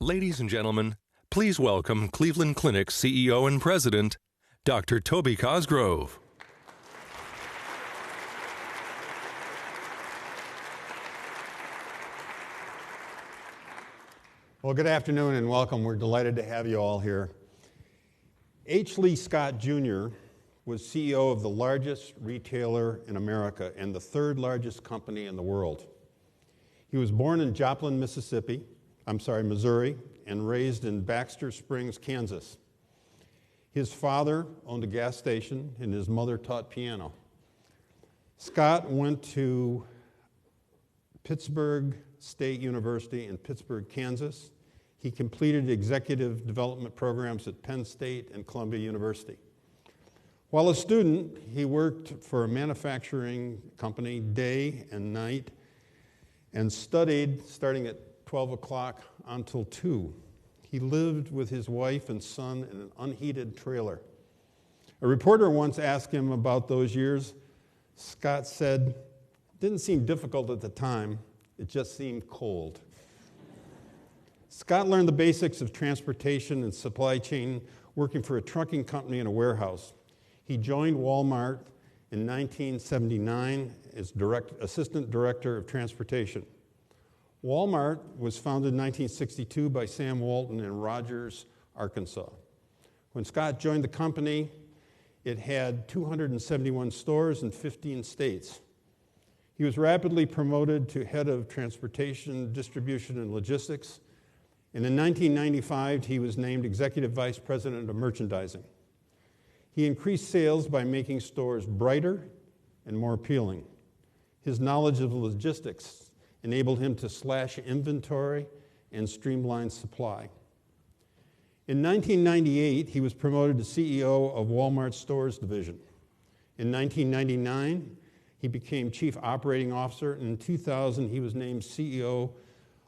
Ladies and gentlemen, please welcome Cleveland Clinic's CEO and President, Dr. Toby Cosgrove. Well, good afternoon and welcome. We're delighted to have you all here. H. Lee Scott Jr. was CEO of the largest retailer in America and the third largest company in the world. He was born in Joplin, Missouri, and raised in Baxter Springs, Kansas. His father owned a gas station and his mother taught piano. Scott went to Pittsburgh State University in Pittsburgh, Kansas. He completed executive development programs at Penn State and Columbia University. While a student, he worked for a manufacturing company day and night and studied starting at 12 o'clock until 2. He lived with his wife and son in an unheated trailer. A reporter once asked him about those years. Scott said, "It didn't seem difficult at the time, it just seemed cold." Scott learned the basics of transportation and supply chain working for a trucking company in a warehouse. He joined Wal-Mart in 1979 as Assistant Director of Transportation. Wal-Mart was founded in 1962 by Sam Walton in Rogers, Arkansas. When Scott joined the company, it had 271 stores in 15 states. He was rapidly promoted to head of transportation, distribution, and logistics. And in 1995, he was named Executive Vice President of Merchandising. He increased sales by making stores brighter and more appealing. His knowledge of logistics enabled him to slash inventory and streamline supply. In 1998, he was promoted to CEO of Walmart Stores Division. In 1999, he became Chief Operating Officer, and in 2000, he was named CEO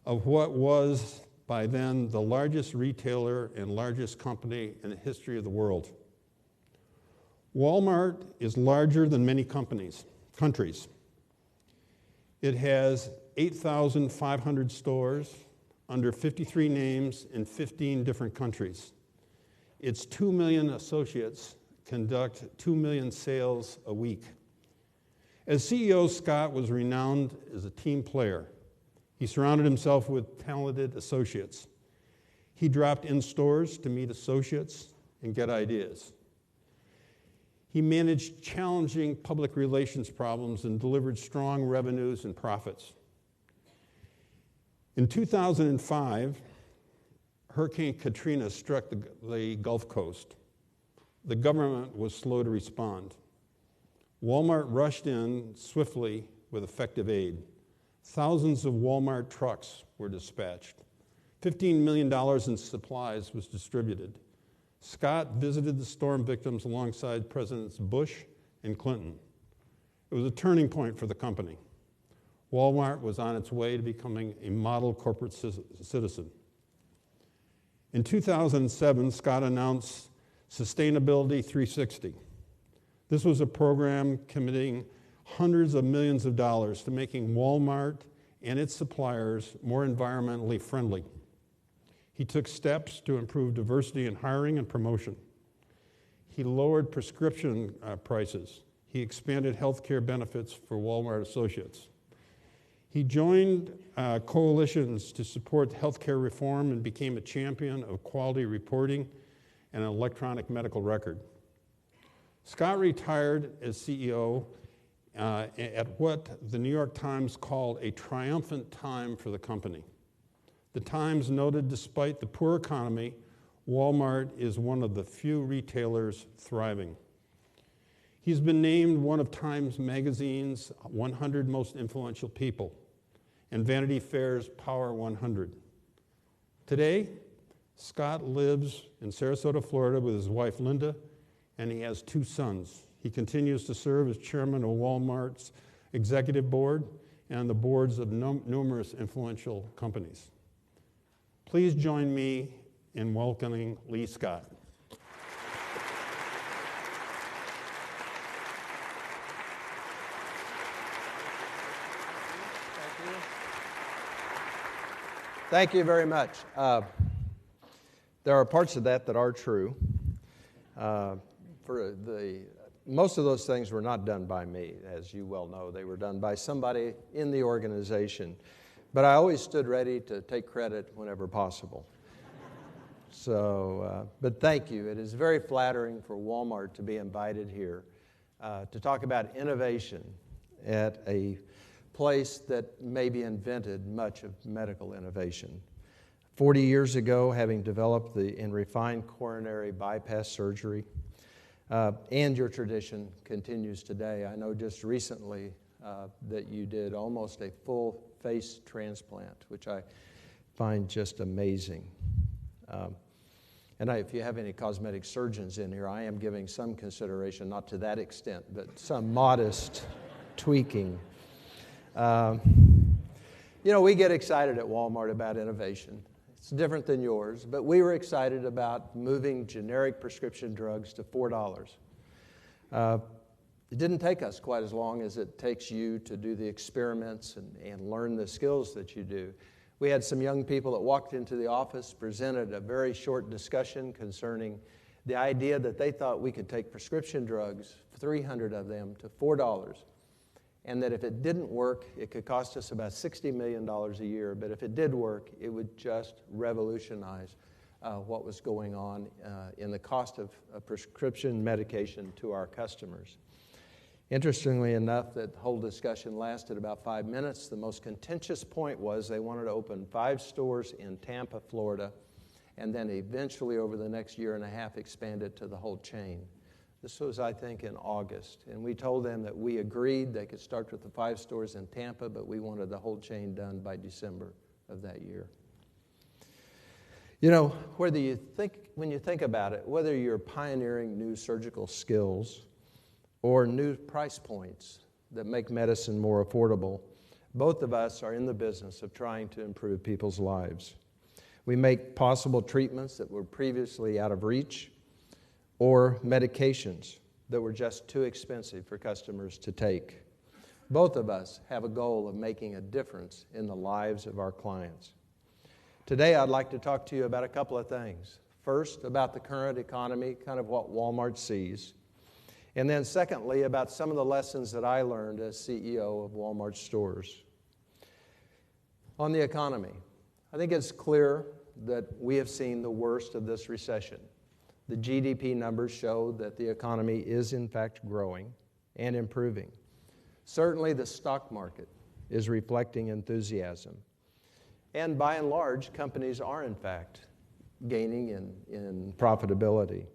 of what was, by then, the largest retailer and largest company in the history of the world. Walmart is larger than many countries. It has 8,500 stores under 53 names in 15 different countries. Its 2 million associates conduct 2 million sales a week. As CEO, Scott was renowned as a team player. He surrounded himself with talented associates. He dropped in stores to meet associates and get ideas. He managed challenging public relations problems and delivered strong revenues and profits. In 2005, Hurricane Katrina struck the Gulf Coast. The government was slow to respond. Walmart rushed in swiftly with effective aid. Thousands of Walmart trucks were dispatched. $15 million in supplies was distributed. Scott visited the storm victims alongside Presidents Bush and Clinton. It was a turning point for the company. Walmart was on its way to becoming a model corporate citizen. In 2007, Scott announced Sustainability 360. This was a program committing hundreds of millions of dollars to making Walmart and its suppliers more environmentally friendly. He took steps to improve diversity in hiring and promotion. He lowered prescription prices. He expanded health care benefits for Walmart associates. He joined coalitions to support healthcare reform and became a champion of quality reporting and an electronic medical record. Scott retired as CEO at what the New York Times called a triumphant time for the company. The Times noted, despite the poor economy, Walmart is one of the few retailers thriving. He's been named one of Time magazine's 100 most influential people and Vanity Fair's Power 100. Today, Scott lives in Sarasota, Florida with his wife Linda, and he has 2 sons. He continues to serve as chairman of Walmart's executive board and the boards of numerous influential companies. Please join me in welcoming Lee Scott. Thank you very much. There are parts of that are true. Most of those things were not done by me, as you well know. They were done by somebody in the organization. But I always stood ready to take credit whenever possible. But thank you. It is very flattering for Wal-Mart to be invited here to talk about innovation at a place that maybe invented much of medical innovation. 40 years ago, having developed and refined coronary bypass surgery, and your tradition continues today. I know just recently that you did almost a full face transplant, which I find just amazing. If you have any cosmetic surgeons in here, I am giving some consideration, not to that extent, but some modest tweaking. We get excited at Wal-Mart about innovation. It's different than yours, but we were excited about moving generic prescription drugs to $4. It didn't take us quite as long as it takes you to do the experiments and learn the skills that you do. We had some young people that walked into the office, presented a very short discussion concerning the idea that they thought we could take prescription drugs, 300 of them, to $4. And that if it didn't work, it could cost us about $60 million a year. But if it did work, it would just revolutionize what was going on in the cost of prescription medication to our customers. Interestingly enough, that whole discussion lasted about 5 minutes. The most contentious point was they wanted to open 5 stores in Tampa, Florida, and then eventually over the next year and a half expand it to the whole chain. This was, I think, in August, and we told them that we agreed they could start with the 5 stores in Tampa, but we wanted the whole chain done by December of that year. When you think about it, whether you're pioneering new surgical skills or new price points that make medicine more affordable, both of us are in the business of trying to improve people's lives. We make possible treatments that were previously out of reach, or medications that were just too expensive for customers to take. Both of us have a goal of making a difference in the lives of our clients. Today, I'd like to talk to you about a couple of things. First, about the current economy, kind of what Wal-Mart sees. And then secondly, about some of the lessons that I learned as CEO of Wal-Mart stores. On the economy, I think it's clear that we have seen the worst of this recession. The GDP numbers show that the economy is in fact growing and improving. Certainly the stock market is reflecting enthusiasm. And by and large, companies are in fact gaining in profitability.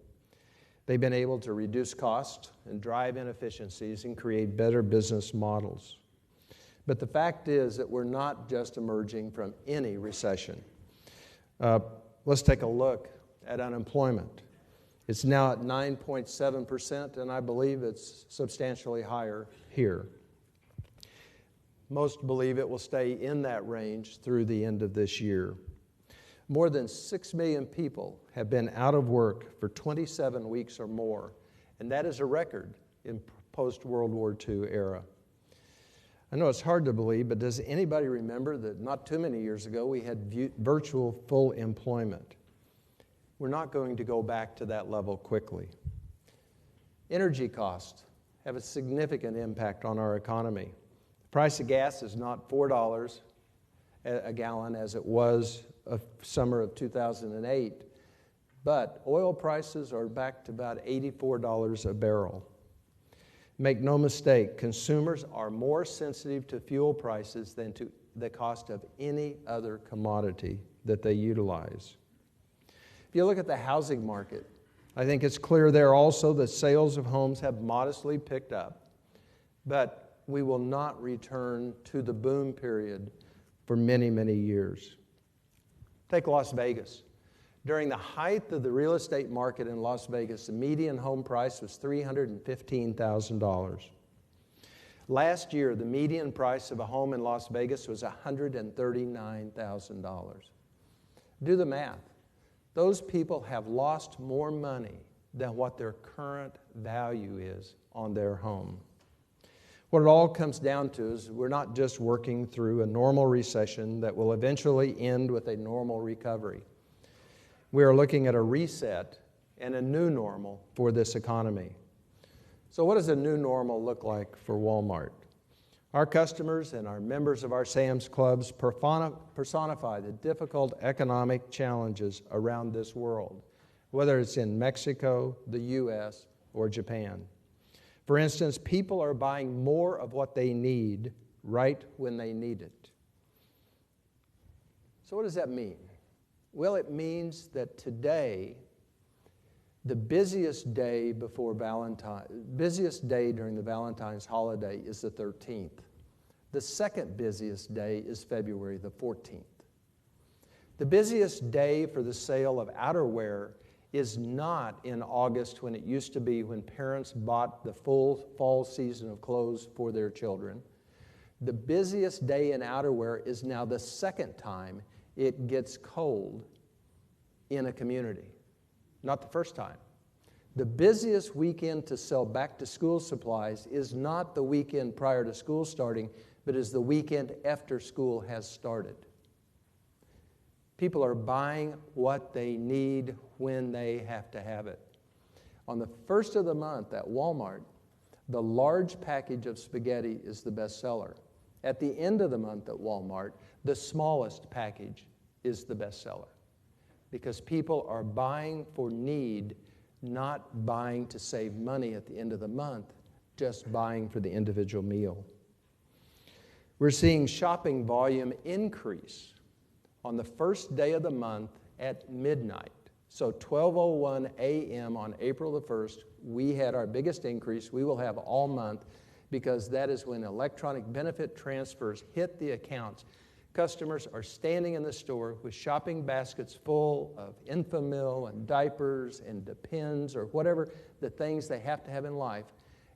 They've been able to reduce costs and drive inefficiencies and create better business models. But the fact is that we're not just emerging from any recession. Let's take a look at unemployment. It's now at 9.7%, and I believe it's substantially higher here. Most believe it will stay in that range through the end of this year. More than 6 million people have been out of work for 27 weeks or more, and that is a record in post-World War II era. I know it's hard to believe, but does anybody remember that not too many years ago we had virtual full employment? We're not going to go back to that level quickly. Energy costs have a significant impact on our economy. The price of gas is not $4 a gallon as it was summer of 2008, but oil prices are back to about $84 a barrel. Make no mistake, consumers are more sensitive to fuel prices than to the cost of any other commodity that they utilize. If you look at the housing market, I think it's clear there also that sales of homes have modestly picked up, but we will not return to the boom period for many, many years. Take Las Vegas. During the height of the real estate market in Las Vegas, the median home price was $315,000. Last year, the median price of a home in Las Vegas was $139,000. Do the math. Those people have lost more money than what their current value is on their home. What it all comes down to is we're not just working through a normal recession that will eventually end with a normal recovery. We are looking at a reset and a new normal for this economy. So what does a new normal look like for Wal-Mart? Our customers and our members of our Sam's Clubs personify the difficult economic challenges around this world, whether it's in Mexico, the U.S., or Japan. For instance, people are buying more of what they need right when they need it. So what does that mean? Well, it means that today, the busiest day during the Valentine's holiday is the 13th. The second busiest day is February the 14th. The busiest day for the sale of outerwear is not in August when it used to be when parents bought the full fall season of clothes for their children. The busiest day in outerwear is now the second time it gets cold in a community. Not the first time. The busiest weekend to sell back-to-school supplies is not the weekend prior to school starting, but is the weekend after school has started. People are buying what they need when they have to have it. On the first of the month at Wal-Mart, the large package of spaghetti is the best seller. At the end of the month at Wal-Mart, the smallest package is the best seller. Because people are buying for need, not buying to save money at the end of the month, just buying for the individual meal. We're seeing shopping volume increase on the first day of the month at midnight. So 12:01 a.m. on April the 1st, we had our biggest increase. We will have all month because that is when electronic benefit transfers hit the accounts. Customers are standing in the store with shopping baskets full of Enfamil and diapers and Depends or whatever the things they have to have in life,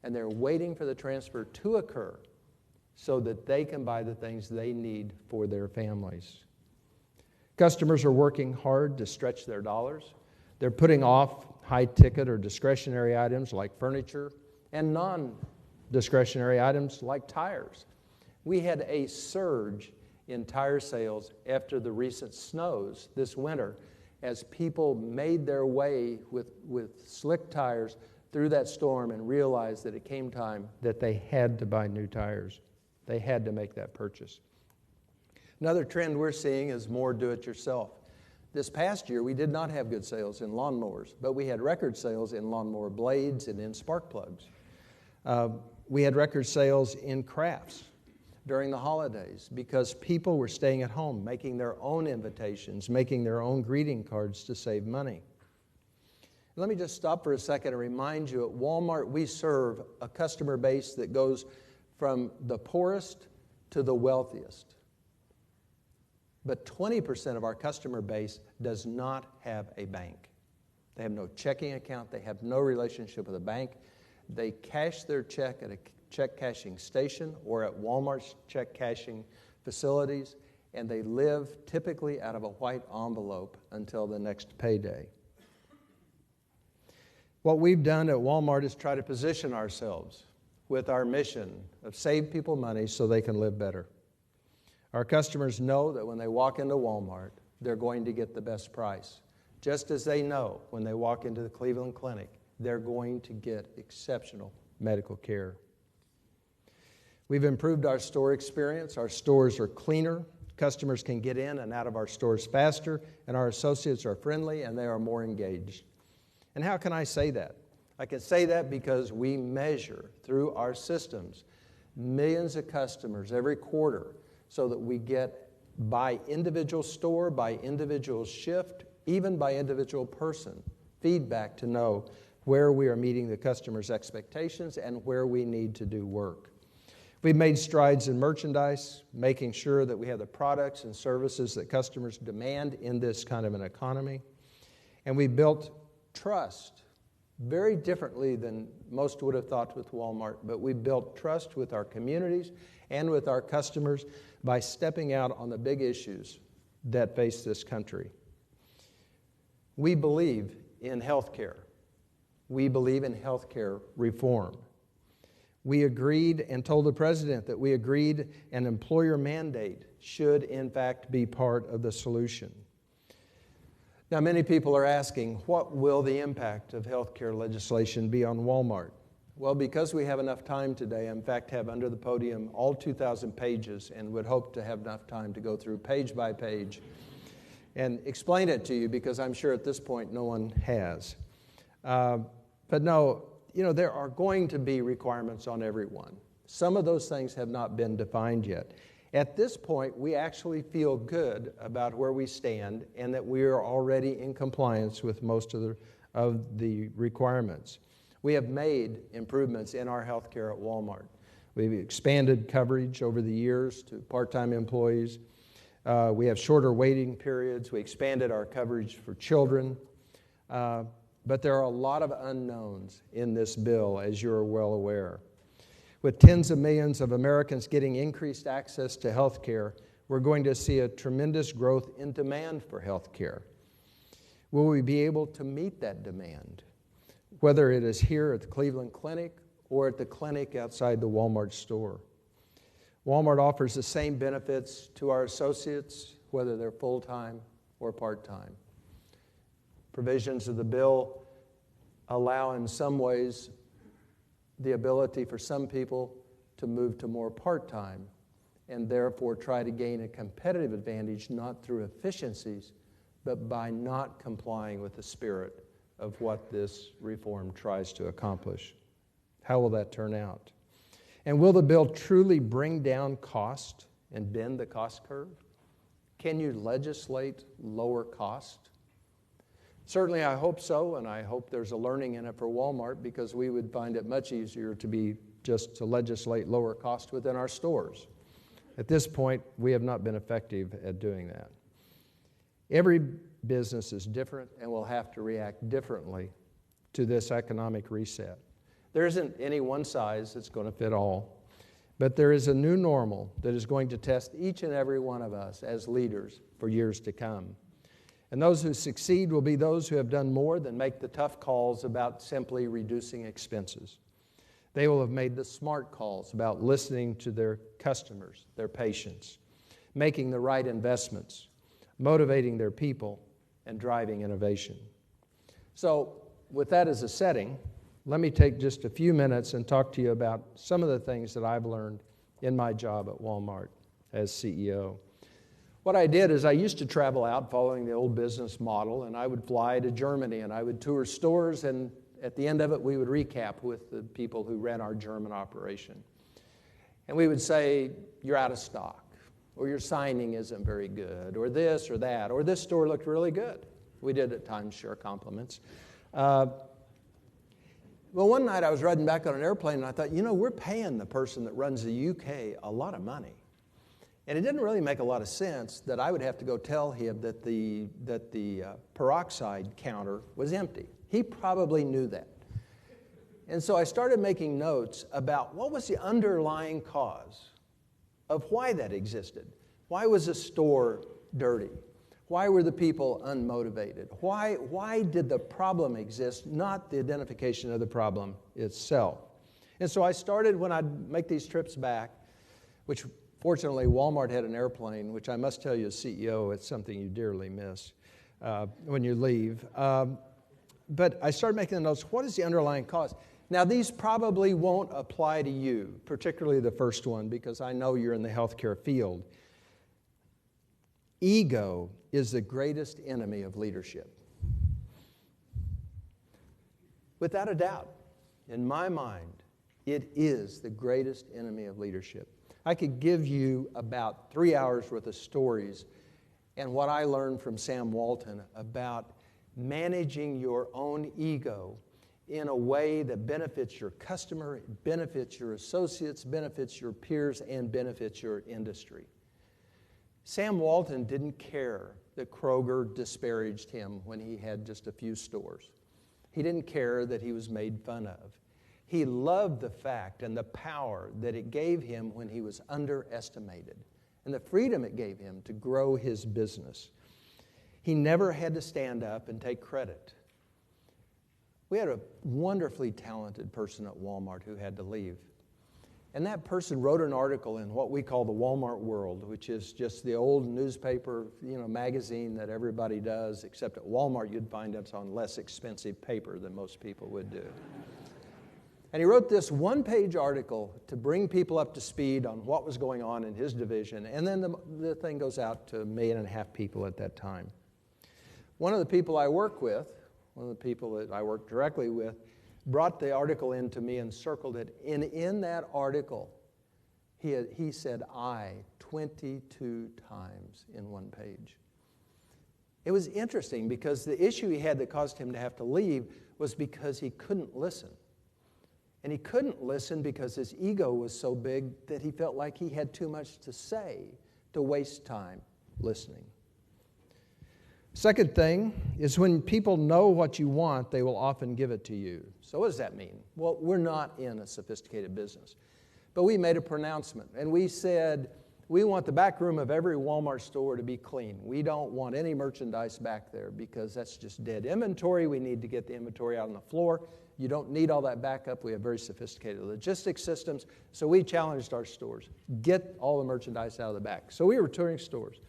and they're waiting for the transfer to occur so that they can buy the things they need for their families. Customers are working hard to stretch their dollars. They're putting off high-ticket or discretionary items like furniture and non-discretionary items like tires. We had a surge in tire sales after the recent snows this winter as people made their way with slick tires through that storm and realized that it came time that they had to buy new tires. They had to make that purchase. Another trend we're seeing is more do-it-yourself. This past year, we did not have good sales in lawnmowers, but we had record sales in lawnmower blades and in spark plugs. We had record sales in crafts during the holidays because people were staying at home, making their own invitations, making their own greeting cards to save money. Let me just stop for a second and remind you, at Wal-Mart, we serve a customer base that goes from the poorest to the wealthiest. But 20% of our customer base does not have a bank. They have no checking account. They have no relationship with a bank. They cash their check at a check cashing station or at Walmart's check cashing facilities, and they live typically out of a white envelope until the next payday. What we've done at Walmart is try to position ourselves with our mission of save people money so they can live better. Our customers know that when they walk into Walmart, they're going to get the best price, just as they know when they walk into the Cleveland Clinic, they're going to get exceptional medical care. We've improved our store experience. Our stores are cleaner. Customers can get in and out of our stores faster, and our associates are friendly and they are more engaged. And how can I say that? I can say that because we measure through our systems millions of customers every quarter so that we get by individual store, by individual shift, even by individual person, feedback to know where we are meeting the customer's expectations and where we need to do work. We've made strides in merchandise, making sure that we have the products and services that customers demand in this kind of an economy. And we built trust very differently than most would have thought with Walmart, but we built trust with our communities and with our customers by stepping out on the big issues that face this country. We believe in health care. We believe in health care reform. We agreed and told the president that we agreed an employer mandate should in fact be part of the solution. Now, many people are asking, what will the impact of healthcare legislation be on Wal-Mart? Well, because we have enough time today, I in fact have under the podium all 2,000 pages and would hope to have enough time to go through page by page and explain it to you, because I'm sure at this point no one has. But no, there are going to be requirements on everyone. Some of those things have not been defined yet. At this point, we actually feel good about where we stand and that we are already in compliance with most of the requirements. We have made improvements in our health care at Wal-Mart. We've expanded coverage over the years to part-time employees. We have shorter waiting periods. We expanded our coverage for children. But there are a lot of unknowns in this bill, as you're well aware. With tens of millions of Americans getting increased access to health care, we're going to see a tremendous growth in demand for health care. Will we be able to meet that demand, whether it is here at the Cleveland Clinic or at the clinic outside the Wal-Mart store? Wal-Mart offers the same benefits to our associates, whether they're full-time or part-time. Provisions of the bill allow, in some ways, the ability for some people to move to more part-time and therefore try to gain a competitive advantage not through efficiencies, but by not complying with the spirit of what this reform tries to accomplish. How will that turn out? And will the bill truly bring down cost and bend the cost curve? Can you legislate lower cost? Certainly I hope so, and I hope there's a learning in it for Wal-Mart, because we would find it much easier to legislate lower cost within our stores. At this point, we have not been effective at doing that. Every business is different and will have to react differently to this economic reset. There isn't any one size that's going to fit all, but there is a new normal that is going to test each and every one of us as leaders for years to come. And those who succeed will be those who have done more than make the tough calls about simply reducing expenses. They will have made the smart calls about listening to their customers, their patients, making the right investments, motivating their people, and driving innovation. So, with that as a setting, let me take just a few minutes and talk to you about some of the things that I've learned in my job at Wal-Mart as CEO. What I did is I used to travel out following the old business model, and I would fly to Germany and I would tour stores, and at the end of it we would recap with the people who ran our German operation. And we would say, you're out of stock, or your signing isn't very good, or this or that, or this store looked really good. We did at times share compliments. Well, one night I was riding back on an airplane and I thought, we're paying the person that runs the UK a lot of money. And it didn't really make a lot of sense that I would have to go tell him that the peroxide counter was empty. He probably knew that. And so I started making notes about what was the underlying cause of why that existed. Why was the store dirty? Why were the people unmotivated? Why did the problem exist, not the identification of the problem itself? And so I started, when I'd make these trips back, which fortunately Wal-Mart had an airplane, which I must tell you as CEO, it's something you dearly miss when you leave. But I started making the notes, what is the underlying cause? Now, these probably won't apply to you, particularly the first one, because I know you're in the healthcare field. Ego is the greatest enemy of leadership. Without a doubt, in my mind, it is the greatest enemy of leadership. I could give you about 3 hours worth of stories and what I learned from Sam Walton about managing your own ego in a way that benefits your customer, benefits your associates, benefits your peers, and benefits your industry. Sam Walton didn't care that Kroger disparaged him when he had just a few stores. He didn't care that he was made fun of. He loved the fact and the power that it gave him when he was underestimated and the freedom it gave him to grow his business. He never had to stand up and take credit. We had a wonderfully talented person at Wal-Mart who had to leave. And that person wrote an article in what we call the Wal-Mart World, which is just the old newspaper, magazine that everybody does, except at Walmart you'd find it's on less expensive paper than most people would do. And he wrote this one-page article to bring people up to speed on what was going on in his division. And then the thing goes out to 1.5 million people at that time. One of the people I work with, one of the people that I work directly with, brought the article in to me and circled it. And in that article, he said "I" 22 times in one page. It was interesting because the issue he had that caused him to have to leave was because he couldn't listen. And he couldn't listen because his ego was so big that he felt like he had too much to say to waste time listening. Second thing is when people know what you want, they will often give it to you. So what does that mean? Well, we're not in a sophisticated business. But we made a pronouncement, and we said, we want the back room of every Walmart store to be clean. We don't want any merchandise back there because that's just dead inventory. We need to get the inventory out on the floor. You don't need all that backup. We have very sophisticated logistics systems. So we challenged our stores, get all the merchandise out of the back. So we were touring stores.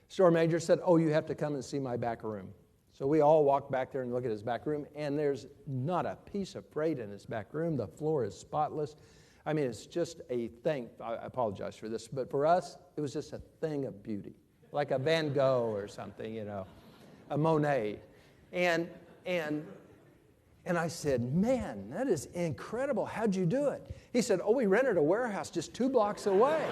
Store manager said, "Oh, you have to come and see my back room." So we all walked back there and look at his back room, and there's not a piece of freight in his back room. The floor is spotless. I mean, it's just a thing. I apologize for this, but for us, it was just a thing of beauty, like a Van Gogh or something, a Monet. And I said, "Man, that is incredible. How'd you do it?" He said, "Oh, we rented a warehouse just 2 blocks away."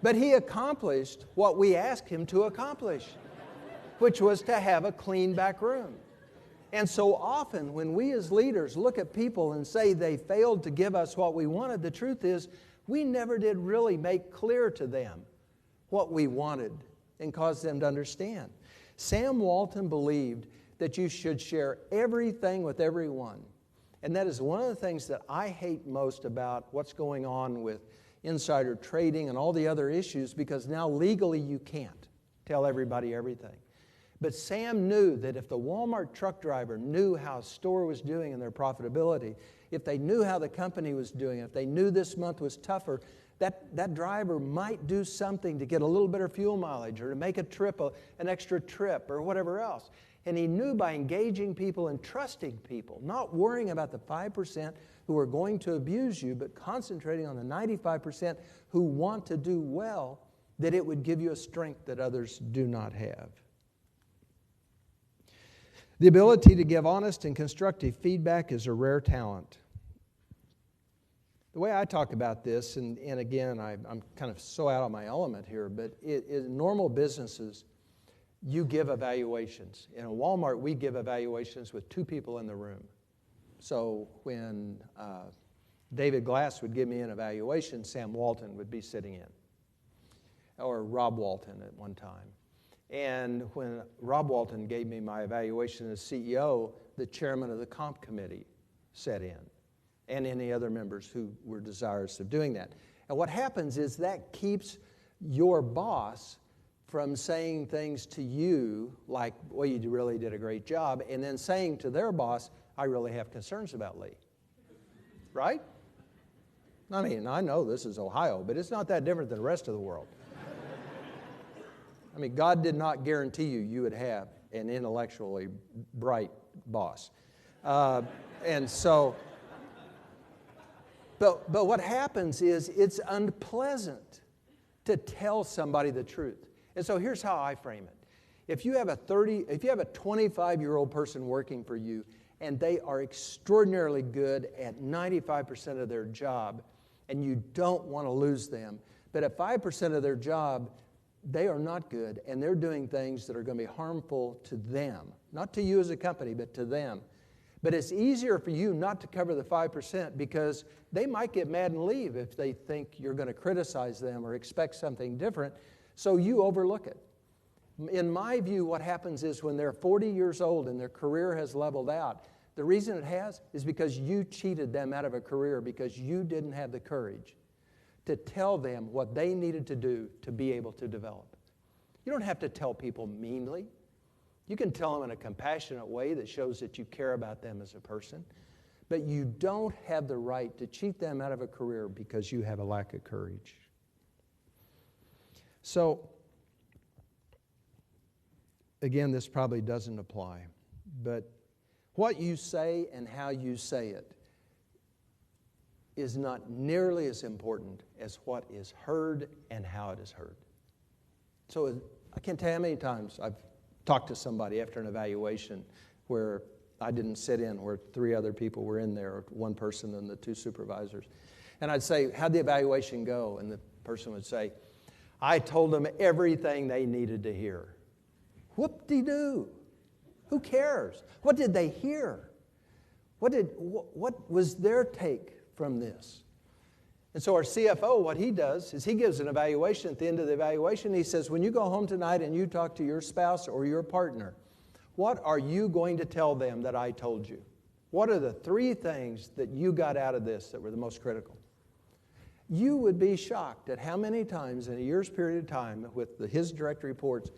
But he accomplished what we asked him to accomplish, which was to have a clean back room. And so often when we as leaders look at people and say they failed to give us what we wanted, the truth is we never did really make clear to them what we wanted and cause them to understand. Sam Walton believed that you should share everything with everyone. And that is one of the things that I hate most about what's going on with insider trading and all the other issues, because now legally you can't tell everybody everything. But Sam knew that if the Walmart truck driver knew how a store was doing and their profitability, if they knew how the company was doing, if they knew this month was tougher, that driver might do something to get a little better fuel mileage or to make a trip, an extra trip or whatever else. And he knew by engaging people and trusting people, not worrying about the 5% who are going to abuse you, but concentrating on the 95% who want to do well, that it would give you a strength that others do not have. The ability to give honest and constructive feedback is a rare talent. The way I talk about this, and again, I'm kind of so out of my element here, but in normal businesses, you give evaluations. In a Walmart, we give evaluations with 2 people in the room. So when David Glass would give me an evaluation, Sam Walton would be sitting in, or Rob Walton at one time. And when Rob Walton gave me my evaluation as CEO, the chairman of the comp committee sat in, and any other members who were desirous of doing that. And what happens is that keeps your boss from saying things to you like, "Well, you really did a great job," and then saying to their boss, "I really have concerns about Lee." Right? I mean, I know this is Ohio, but it's not that different than the rest of the world. I mean, God did not guarantee you would have an intellectually bright boss. And so, but what happens is it's unpleasant to tell somebody the truth. And so here's how I frame it. If you have a 25-year-old person working for you and they are extraordinarily good at 95% of their job and you don't want to lose them, but at 5% of their job, they are not good and they're doing things that are going to be harmful to them, not to you as a company, but to them. But it's easier for you not to cover the 5% because they might get mad and leave if they think you're going to criticize them or expect something different, so you overlook it. In my view, what happens is when they're 40 years old and their career has leveled out, the reason it has is because you cheated them out of a career because you didn't have the courage to tell them what they needed to do to be able to develop. You don't have to tell people meanly. You can tell them in a compassionate way that shows that you care about them as a person, but you don't have the right to cheat them out of a career because you have a lack of courage. So, again, this probably doesn't apply, but what you say and how you say it is not nearly as important as what is heard and how it is heard. So I can't tell you how many times I've talked to somebody after an evaluation where I didn't sit in, where 3 other people were in there, one person and the 2 supervisors. And I'd say, how'd the evaluation go? And the person would say, I told them everything they needed to hear. Whoop-de-doo. Who cares? What did they hear? What was their take from this? And so our CFO, what he does is he gives an evaluation. At the end of the evaluation, he says, when you go home tonight and you talk to your spouse or your partner, what are you going to tell them that I told you? What are the 3 things that you got out of this that were the most critical? You would be shocked at how many times in a year's period of time with his direct reports,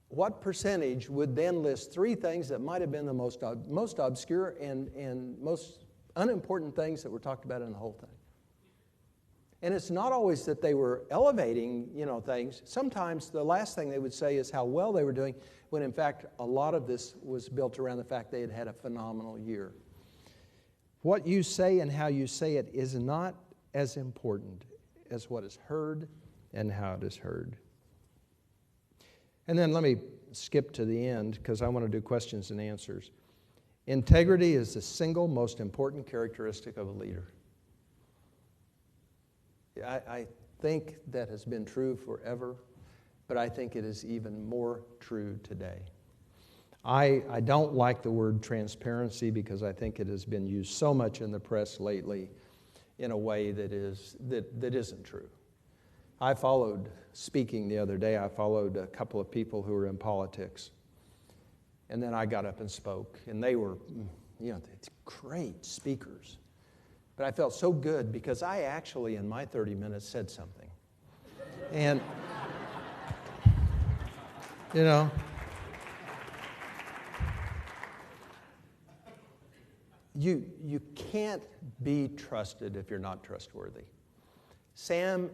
what percentage would then list 3 things that might have been the most obscure and most unimportant things that were talked about in the whole thing. And it's not always that they were elevating, things. Sometimes the last thing they would say is how well they were doing, when in fact a lot of this was built around the fact they had had a phenomenal year. What you say and how you say it is not as important as what is heard and how it is heard. And then let me skip to the end because I want to do questions and answers. Integrity is the single most important characteristic of a leader. I think that has been true forever, but I think it is even more true today. I don't like the word transparency because I think it has been used so much in the press lately in a way that isn't true. I followed, speaking the other day, I followed a couple of people who were in politics. And then I got up and spoke, and they were, great speakers. But I felt so good because I actually, in my 30 minutes, said something. And, you can't be trusted if you're not trustworthy. Sam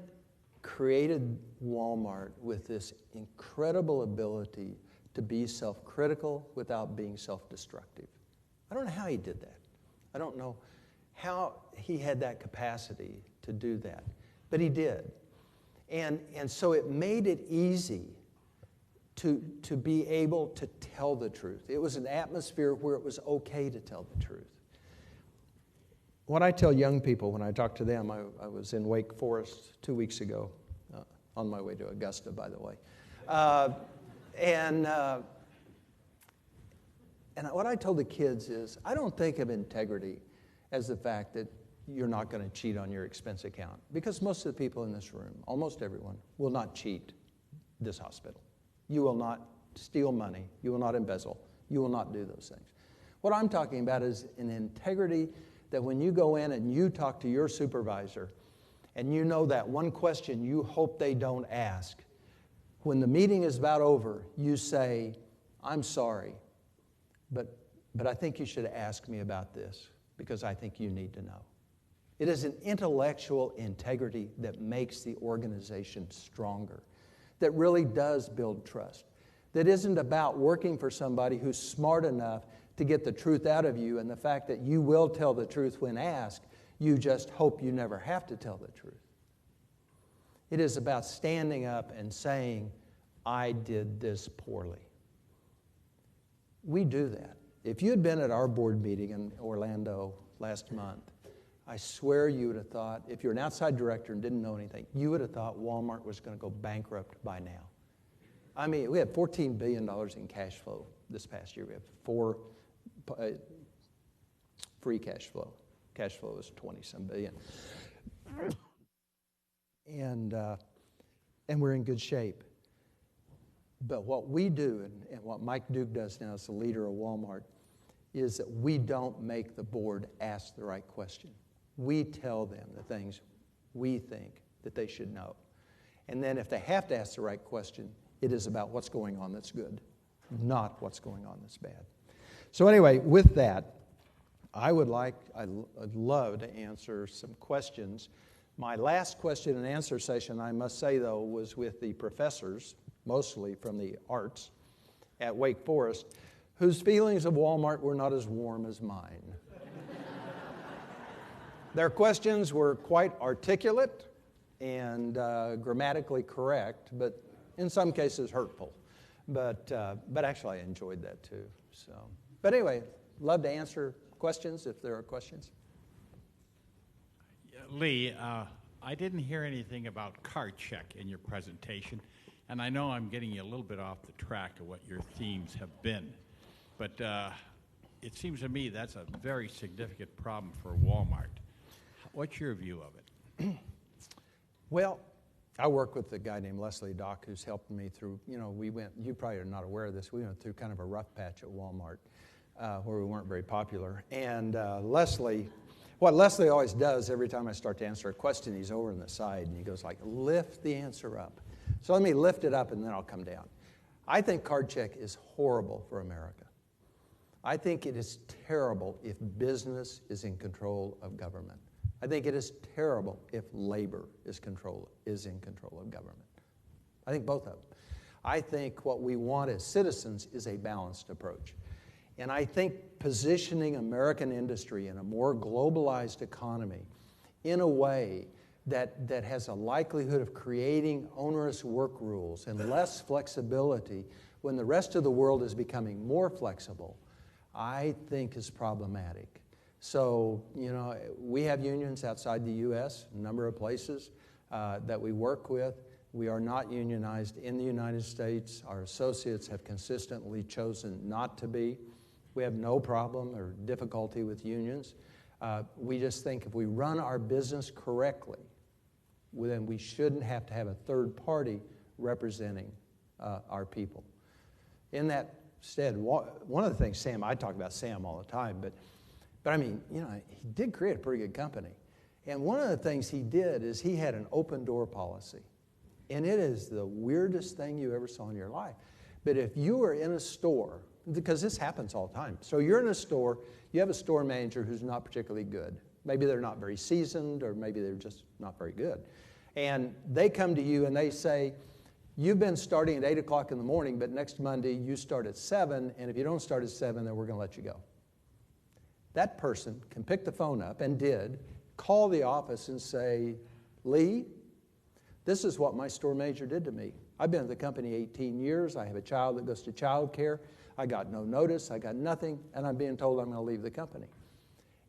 created Wal-Mart with this incredible ability to be self-critical without being self-destructive. I don't know how he did that. I don't know how he had that capacity to do that, but he did. And so it made it easy to be able to tell the truth. It was an atmosphere where it was okay to tell the truth. What I tell young people when I talk to them, I was in Wake Forest 2 weeks ago, on my way to Augusta, by the way. And what I told the kids is, I don't think of integrity as the fact that you're not going to cheat on your expense account. Because most of the people in this room, almost everyone, will not cheat this hospital. You will not steal money. You will not embezzle. You will not do those things. What I'm talking about is an integrity that when you go in and you talk to your supervisor and you know that one question you hope they don't ask, when the meeting is about over, you say, I'm sorry, but I think you should ask me about this because I think you need to know. It is an intellectual integrity that makes the organization stronger, that really does build trust, that isn't about working for somebody who's smart enough to get the truth out of you and the fact that you will tell the truth when asked, you just hope you never have to tell the truth. It is about standing up and saying, I did this poorly. We do that. If you had been at our board meeting in Orlando last month, I swear you would have thought, if you're an outside director and didn't know anything, you would have thought Wal-Mart was going to go bankrupt by now. I mean, we had $14 billion in cash flow this past year. We have 4 free cash flow. Cash flow is 20-some billion. And we're in good shape. But what we do, and what Mike Duke does now as the leader of Wal-Mart, is that we don't make the board ask the right question. We tell them the things we think that they should know. And then if they have to ask the right question, it is about what's going on that's good, not what's going on that's bad. So anyway, with that, I'd love to answer some questions. My last question and answer session, I must say, though, was with the professors, mostly from the arts, at Wake Forest, whose feelings of Wal-Mart were not as warm as mine. Their questions were quite articulate and grammatically correct, but in some cases hurtful. But actually, I enjoyed that too. So, but anyway, love to answer questions if there are questions. Lee, I didn't hear anything about card check in your presentation, and I know I'm getting you a little bit off the track of what your themes have been, but it seems to me that's a very significant problem for Walmart. What's your view of it? Well, I work with a guy named Leslie Dock who's helped me through, you probably are not aware of this, we went through kind of a rough patch at Walmart where we weren't very popular. And what Leslie always does every time I start to answer a question, he's over on the side and he goes like, lift the answer up. So let me lift it up and then I'll come down. I think card check is horrible for America. I think it is terrible if business is in control of government. I think it is terrible if labor is in control of government. I think both of them. I think what we want as citizens is a balanced approach. And I think positioning American industry in a more globalized economy in a way that has a likelihood of creating onerous work rules and less flexibility when the rest of the world is becoming more flexible, I think is problematic. So, we have unions outside the U.S., a number of places that we work with. We are not unionized in the United States. Our associates have consistently chosen not to be. We have no problem or difficulty with unions. We just think if we run our business correctly, then we shouldn't have to have a third party representing our people. In that stead, one of the things I talk about Sam all the time, but I mean, he did create a pretty good company. And one of the things he did is he had an open door policy. And it is the weirdest thing you ever saw in your life. But if you were in a store, because this happens all the time. So you're in a store, you have a store manager who's not particularly good. Maybe they're not very seasoned, or maybe they're just not very good. And they come to you and they say, you've been starting at 8 o'clock in the morning, but next Monday you start at 7, and if you don't start at 7, then we're going to let you go. That person can pick the phone up, and did, call the office and say, Lee, this is what my store manager did to me. I've been at the company 18 years. I have a child that goes to child care. I got no notice. I got nothing, and I'm being told I'm going to leave the company.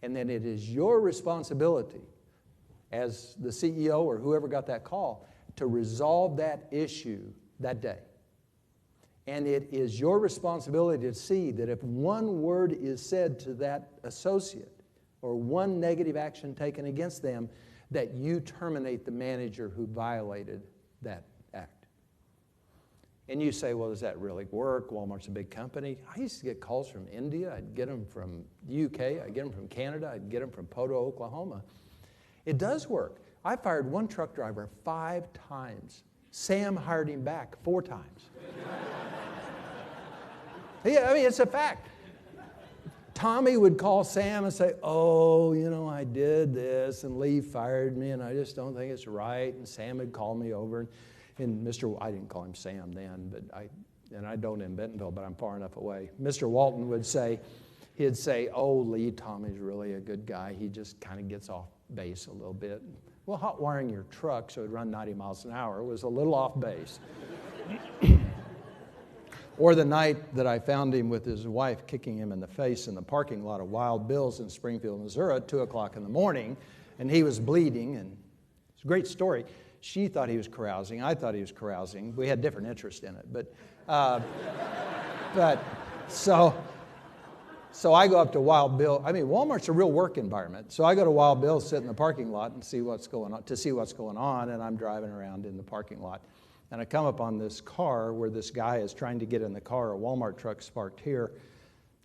And then it is your responsibility as the CEO or whoever got that call to resolve that issue that day. And it is your responsibility to see that if one word is said to that associate or one negative action taken against them, that you terminate the manager who violated that act. And you say, well, does that really work? Walmart's a big company. I used to get calls from India. I'd get them from the UK. I'd get them from Canada. I'd get them from Poto, Oklahoma. It does work. I fired one truck driver 5 times. Sam hired him back 4 times. Yeah, I mean, it's a fact. Tommy would call Sam and say, oh, I did this, and Lee fired me, and I just don't think it's right. And Sam would call me over, and I didn't call him Sam then, but I don't in Bentonville, but I'm far enough away. Mr. Walton would say, oh, Lee, Tommy's really a good guy. He just kind of gets off base a little bit. Well, hot wiring your truck so it'd run 90 miles an hour was a little off base. Or the night that I found him with his wife kicking him in the face in the parking lot of Wild Bill's in Springfield, Missouri at 2 o'clock in the morning, and he was bleeding, and it's a great story. She thought he was carousing. I thought he was carousing. We had different interest in it. So I go up to Wild Bill. I mean, Walmart's a real work environment. So I go to Wild Bill, sit in the parking lot and see what's going on, and I'm driving around in the parking lot. And I come up on this car where this guy is trying to get in the car. A Walmart truck's parked here.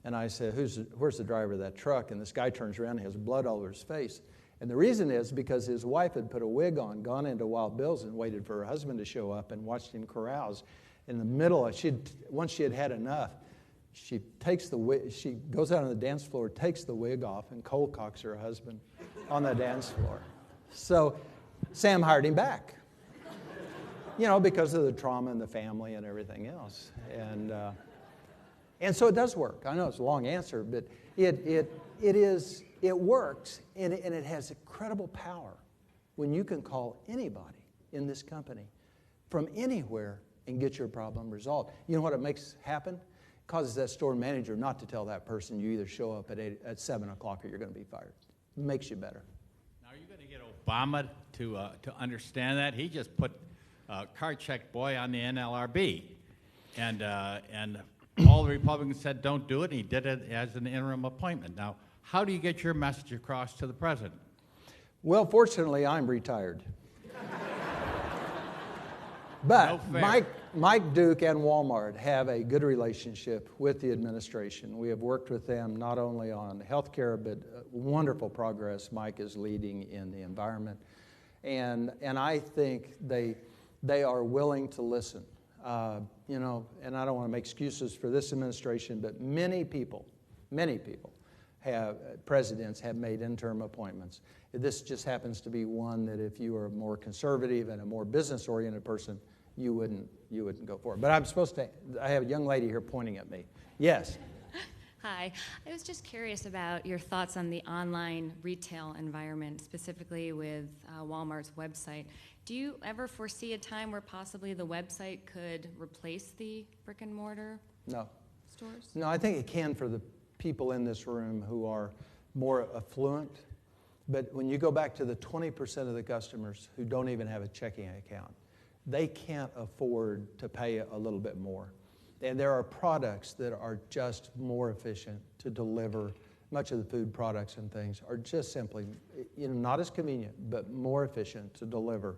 And I say, where's the driver of that truck? And this guy turns around and has blood all over his face. And the reason is because his wife had put a wig on, gone into Wild Bill's and waited for her husband to show up and watched him carouse. In the middle, once she had had enough, she takes the wig, she goes out on the dance floor, takes the wig off, and cold cocks her husband on the dance floor. So Sam hired him back, because of the trauma in the family and everything else. And so it does work. I know it's a long answer, but it works, and it has incredible power when you can call anybody in this company from anywhere and get your problem resolved. You know what it makes happen? It causes that store manager not to tell that person you either show up at 7 o'clock or you're going to be fired. It makes you better. Now, are you going to get Obama to understand that? He just put card check boy on the NLRB, and all the Republicans said don't do it, and he did it as an interim appointment. Now, how do you get your message across to the president? Well, fortunately, I'm retired. But No Mike Duke and Wal-Mart have a good relationship with the administration. We have worked with them not only on health care, but wonderful progress Mike is leading in the environment. And I think they are willing to listen. And I don't want to make excuses for this administration, but many people presidents have made interim appointments. This just happens to be one that if you are a more conservative and a more business-oriented person, you wouldn't go for it. But I have a young lady here pointing at me. Yes. Hi. I was just curious about your thoughts on the online retail environment, specifically with Walmart's website. Do you ever foresee a time where possibly the website could replace the brick and mortar stores? No, I think it can for the people in this room who are more affluent. But when you go back to the 20% of the customers who don't even have a checking account, they can't afford to pay a little bit more. And there are products that are just more efficient to deliver. Much of the food products and things are just simply, not as convenient, but more efficient to deliver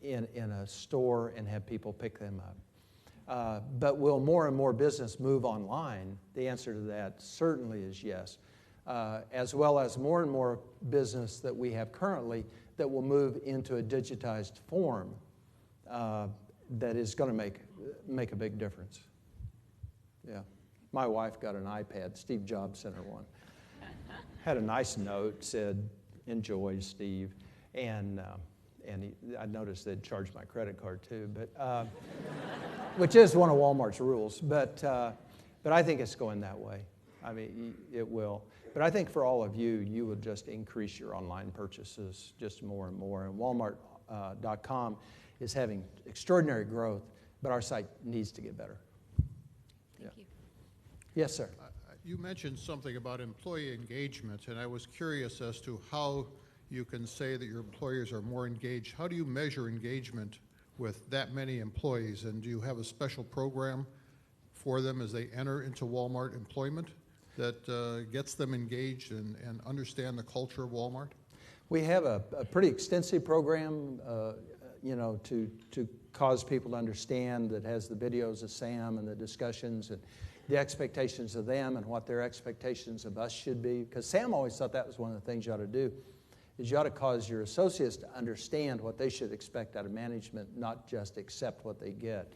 in a store and have people pick them up. But will more and more business move online? The answer to that certainly is yes. As well as more and more business that we have currently that will move into a digitized form that is going to make a big difference. Yeah. My wife got an iPad. Steve Jobs sent her one. Had a nice note, said, "Enjoy, Steve." And I noticed they'd charged my credit card too, but which is one of Walmart's rules. But I think it's going that way. I mean, it will. But I think for all of you, you will just increase your online purchases just more and more. And Walmart.com is having extraordinary growth, but our site needs to get better. Thank you. Yes, sir. You mentioned something about employee engagement, and I was curious as to how you can say that your employees are more engaged. How do you measure engagement with that many employees, and do you have a special program for them as they enter into Walmart employment that gets them engaged and understand the culture of Walmart? We have a pretty extensive program, to cause people to understand, that has the videos of Sam and the discussions and the expectations of them and what their expectations of us should be. Because Sam always thought that was one of the things you ought to do, is you ought to cause your associates to understand what they should expect out of management, not just accept what they get.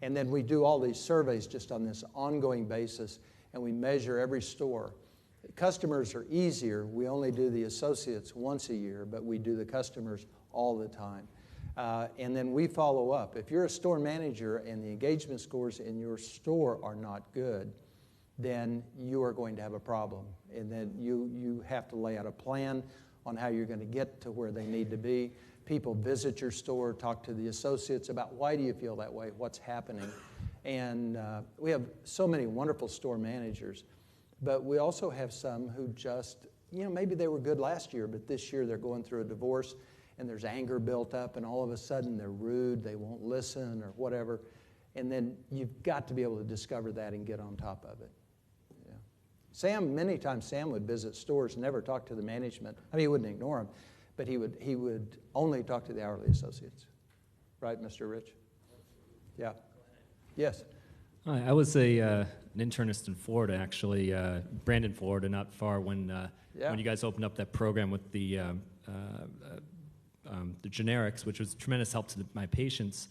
And then we do all these surveys just on this ongoing basis, and we measure every store. Customers are easier. We only do the associates once a year, but we do the customers all the time. And then we follow up. If you're a store manager and the engagement scores in your store are not good, then you are going to have a problem. And then you have to lay out a plan on how you're going to get to where they need to be. People visit your store, talk to the associates about why do you feel that way, what's happening. And we have so many wonderful store managers, but we also have some who just, maybe they were good last year, but this year they're going through a divorce and there's anger built up, and all of a sudden they're rude, they won't listen or whatever. And then you've got to be able to discover that and get on top of it. Yeah. Many times Sam would visit stores, never talk to the management. I mean, he wouldn't ignore them, but he would only talk to the hourly associates. Right, Mr. Rich? Yeah. Yes. Hi, I was an internist in Florida, actually, Brandon, Florida, not far, when you guys opened up that program with the generics, which was tremendous help to my patients,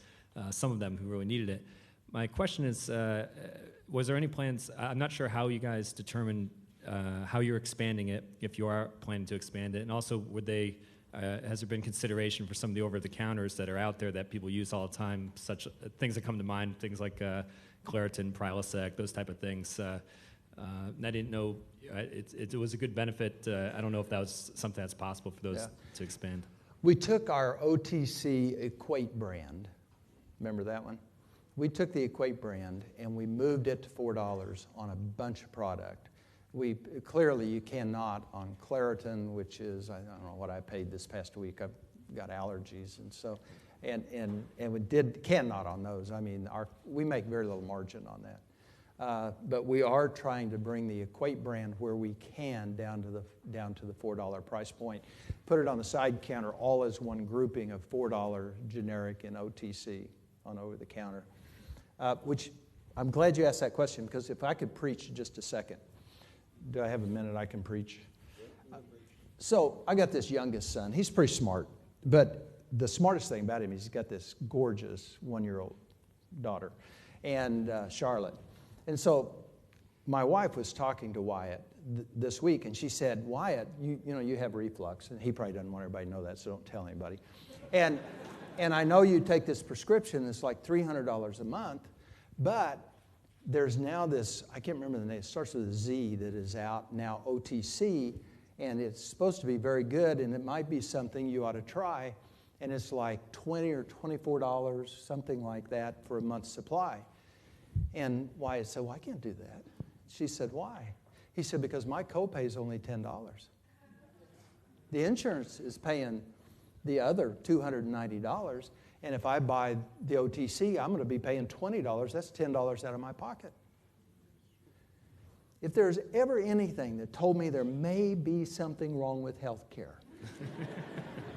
some of them who really needed it. My question is, was there any plans, I'm not sure how you guys determined how you're expanding it, if you are planning to expand it, and also would they, has there been consideration for some of the over-the-counters that are out there that people use all the time, such things that come to mind, things like Claritin, Prilosec, those type of things. And I didn't know, it was a good benefit. I don't know if that was something that's possible for those to expand. We took our OTC Equate brand, remember that one? We took the Equate brand and we moved it to $4 on a bunch of product. Clearly you cannot on Claritin, which is, I don't know what I paid this past week. I've got allergies, and so, and we cannot on those. I mean, we make very little margin on that. But we are trying to bring the Equate brand where we can down to the $4 price point. Put it on the side counter, all as one grouping of $4 generic and OTC on over the counter. Which I'm glad you asked that question, because if I could preach just a second. Do I have a minute I can preach? So I got this youngest son. He's pretty smart, but the smartest thing about him is he's got this gorgeous 1-year-old daughter, and Charlotte. And so my wife was talking to Wyatt this week, and she said, Wyatt, you know you have reflux, and he probably doesn't want everybody to know that, so don't tell anybody. And I know you take this prescription that's like $300 a month, but there's now this, I can't remember the name, it starts with a Z, that is out now, OTC, and it's supposed to be very good, and it might be something you ought to try, and it's like $20 or $24, something like that, for a month's supply. And Wyatt said, well, I can't do that. She said, why? He said, because my copay is only $10. The insurance is paying the other $290, and if I buy the OTC, I'm going to be paying $20. That's $10 out of my pocket. If there's ever anything that told me there may be something wrong with health care,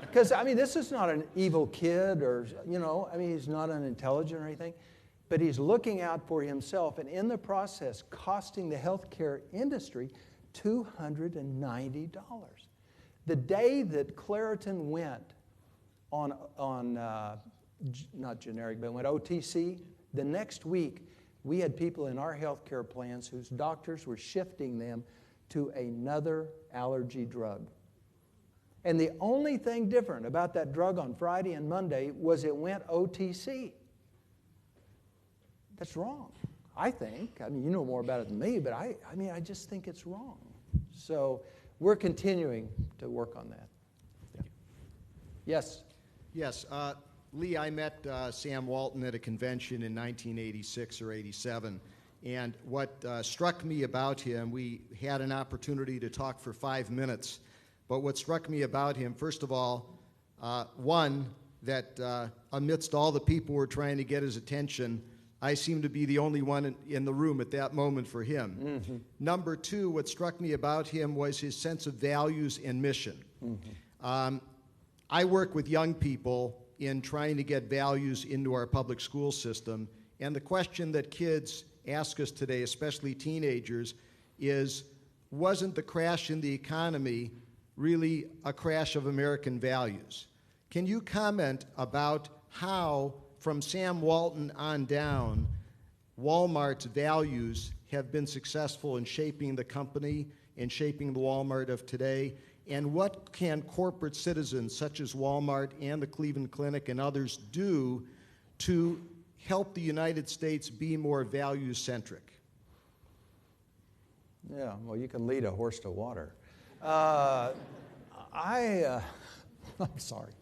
because, I mean, this is not an evil kid or, you know, I mean, he's not unintelligent or anything, but he's looking out for himself, and in the process, costing the healthcare industry $290. The day that Claritin went on not generic, but went OTC, the next week, we had people in our healthcare plans whose doctors were shifting them to another allergy drug. And the only thing different about that drug on Friday and Monday was it went OTC. That's wrong, I think. I mean, you know more about it than me, but I mean, I just think it's wrong. So we're continuing to work on that. Yeah. Yes? Yes. Lee, I met Sam Walton at a convention in 1986 or 87, and what struck me about him, we had an opportunity to talk for 5 minutes, but what struck me about him, first of all, one, that amidst all the people who were trying to get his attention, I seemed to be the only one in the room at that moment for him. Mm-hmm. Number two, what struck me about him was his sense of values and mission. Mm-hmm. I work with young people in trying to get values into our public school system, and the question that kids ask us today, especially teenagers, is, wasn't the crash in the economy really a crash of American values? Can you comment about how, from Sam Walton on down, Wal-Mart's values have been successful in shaping the company and shaping the Wal-Mart of today? And what can corporate citizens such as Wal-Mart and the Cleveland Clinic and others do to help the United States be more value-centric? Yeah, well, you can lead a horse to water. I'm sorry.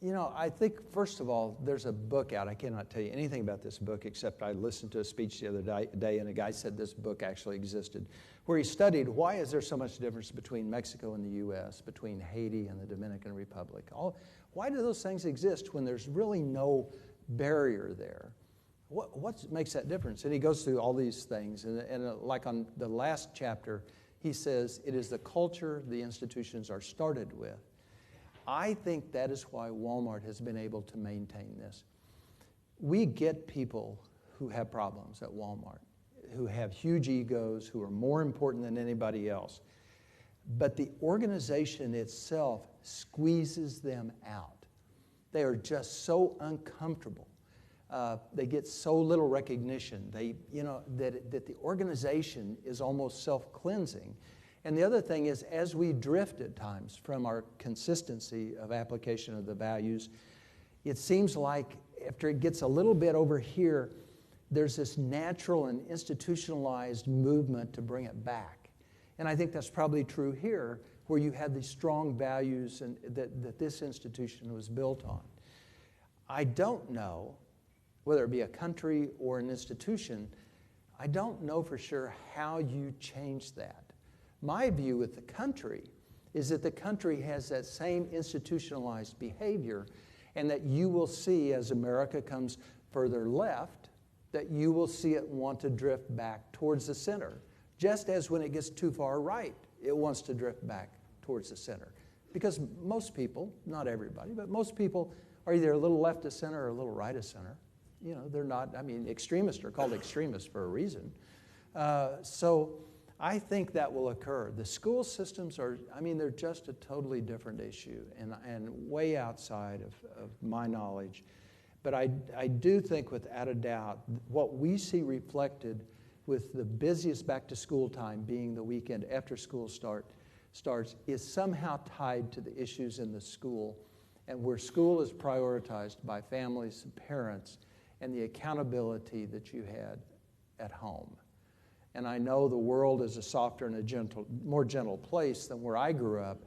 You know, I think, first of all, there's a book out. I cannot tell you anything about this book except I listened to a speech the other day, and a guy said this book actually existed, where he studied why is there so much difference between Mexico and the U.S., between Haiti and the Dominican Republic. Why do those things exist when there's really no barrier there? What makes that difference? And he goes through all these things, and like on the last chapter, he says, it is the culture the institutions are started with. I think that is why Wal-Mart has been able to maintain this. We get people who have problems at Wal-Mart, who have huge egos, who are more important than anybody else. But the organization itself squeezes them out. They are just so uncomfortable. They get so little recognition. That the organization is almost self-cleansing. And the other thing is, as we drift at times from our consistency of application of the values, it seems like after it gets a little bit over here, there's this natural and institutionalized movement to bring it back. And I think that's probably true here, where you have these strong values and that this institution was built on. I don't know, whether it be a country or an institution, I don't know for sure how you change that. My view with the country is that the country has that same institutionalized behavior, and that you will see as America comes further left, that you will see it want to drift back towards the center. Just as when it gets too far right, it wants to drift back towards the center. Because most people, not everybody, but most people are either a little left of center or a little right of center. They're not, extremists are called extremists for a reason. So I think that will occur. The school systems are, they're just a totally different issue and way outside of my knowledge. But I do think without a doubt, what we see reflected with the busiest back-to-school time being the weekend after school starts is somehow tied to the issues in the school, and where school is prioritized by families and parents and the accountability that you had at home. And I know the world is a softer and a more gentle place than where I grew up,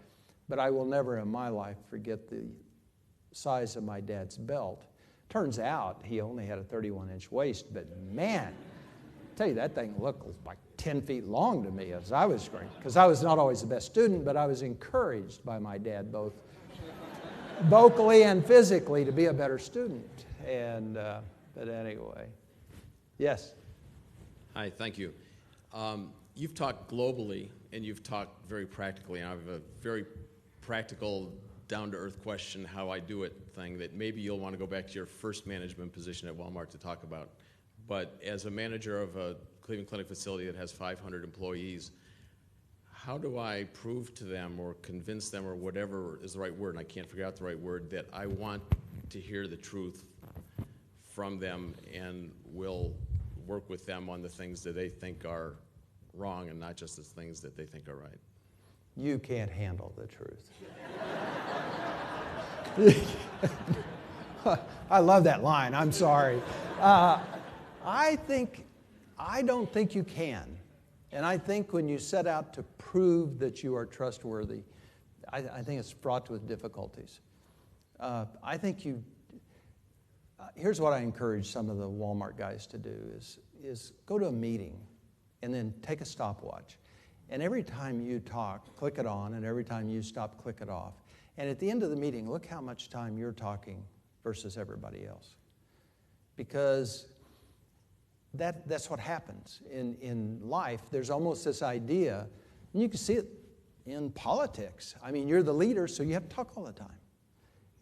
but I will never in my life forget the size of my dad's belt. Turns out he only had a 31-inch waist, but man, I tell you, that thing looked like 10 feet long to me as I was growing, because I was not always the best student, but I was encouraged by my dad both vocally and physically to be a better student. And but anyway, yes. Hi, thank you. You've talked globally, and you've talked very practically, and I have a very practical, down-to-earth question, how I do it thing that maybe you'll want to go back to your first management position at Wal-Mart to talk about. But as a manager of a Cleveland Clinic facility that has 500 employees, how do I prove to them or convince them or whatever is the right word, and I can't figure out the right word, that I want to hear the truth from them and will work with them on the things that they think are wrong and not just the things that they think are right? You can't handle the truth. I love that line. I'm sorry. I don't think you can. And I think when you set out to prove that you are trustworthy, I think it's fraught with difficulties. I think here's what I encourage some of the Walmart guys to do is go to a meeting and then take a stopwatch. And every time you talk, click it on, and every time you stop, click it off. And at the end of the meeting, look how much time you're talking versus everybody else. Because that's what happens in life. There's almost this idea, and you can see it in politics. You're the leader, so you have to talk all the time.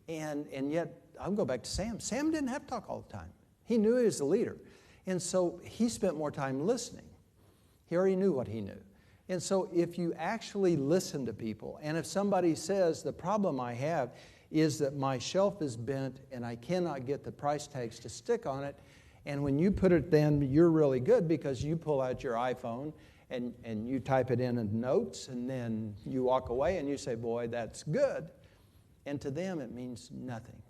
And yet, I'll go back to Sam. Sam didn't have to talk all the time. He knew he was the leader. And so he spent more time listening. He already knew what he knew. And so if you actually listen to people, and if somebody says, the problem I have is that my shelf is bent and I cannot get the price tags to stick on it, and when you put it then, you're really good because you pull out your iPhone and you type it in notes, and then you walk away and you say, boy, that's good. And to them, it means nothing.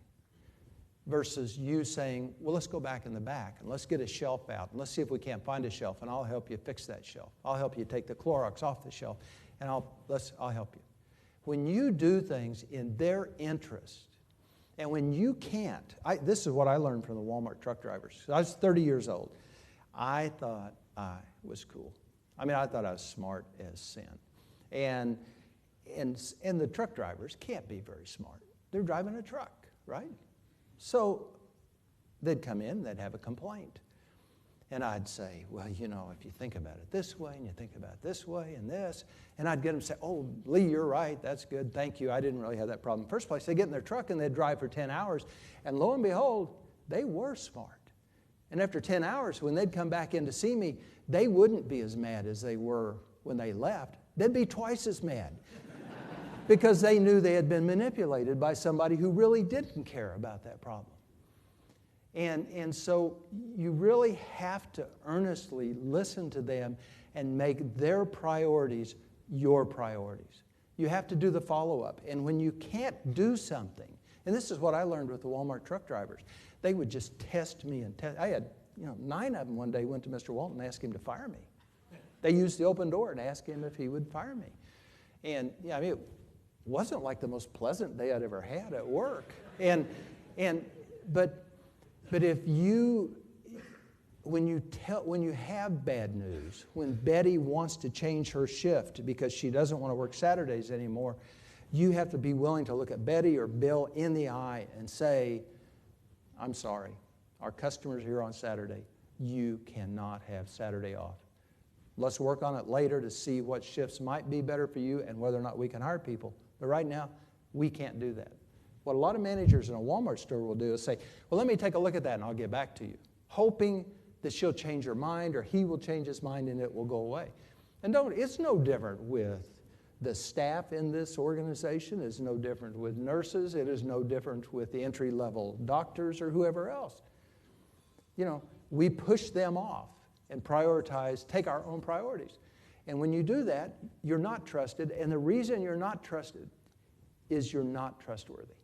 Versus you saying, well, let's go back in the back and let's get a shelf out and let's see if we can't find a shelf, and I'll help you fix that shelf. I'll help you take the Clorox off the shelf, and I'll help you. When you do things in their interest, and when you can't, this is what I learned from the Walmart truck drivers. I was 30 years old. I thought I was cool. I thought I was smart as sin. And the truck drivers can't be very smart. They're driving a truck, right? So they'd come in, they'd have a complaint. And I'd say, well, if you think about it this way, and you think about it this way, and this, and I'd get them to say, oh, Lee, you're right, that's good, thank you, I didn't really have that problem in the first place. They'd get in their truck and they'd drive for 10 hours, and lo and behold, they were smart. And after 10 hours, when they'd come back in to see me, they wouldn't be as mad as they were when they left. They'd be twice as mad. because they knew they had been manipulated by somebody who really didn't care about that problem. And so you really have to earnestly listen to them and make their priorities your priorities. You have to do the follow-up. And when you can't do something, and this is what I learned with the Walmart truck drivers, they would just test me and test. I had 9 of them one day went to Mr. Walton and asked him to fire me. They used the open door and asked him if he would fire me. And it wasn't like the most pleasant day I'd ever had at work. But if when you have bad news, when Betty wants to change her shift because she doesn't want to work Saturdays anymore, you have to be willing to look at Betty or Bill in the eye and say, I'm sorry, our customers here on Saturday, you cannot have Saturday off. Let's work on it later to see what shifts might be better for you and whether or not we can hire people. But right now, we can't do that. What a lot of managers in a Walmart store will do is say, well, let me take a look at that and I'll get back to you, hoping that she'll change her mind or he will change his mind and it will go away. And it's no different with the staff in this organization. It's no different with nurses. It is no different with the entry-level doctors or whoever else. We push them off and take our own priorities. And when you do that, you're not trusted. And the reason you're not trusted is you're not trustworthy.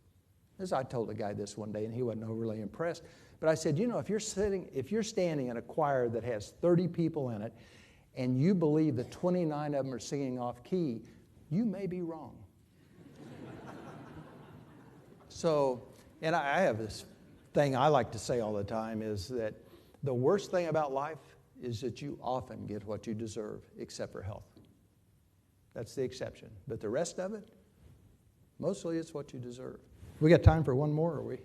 I told a guy this one day, and he wasn't overly impressed. But I said, if you're standing in a choir that has 30 people in it, and you believe that 29 of them are singing off key, you may be wrong. And I have this thing I like to say all the time is that the worst thing about life is that you often get what you deserve, except for health. That's the exception. But the rest of it, mostly it's what you deserve. We got time for one more, are we?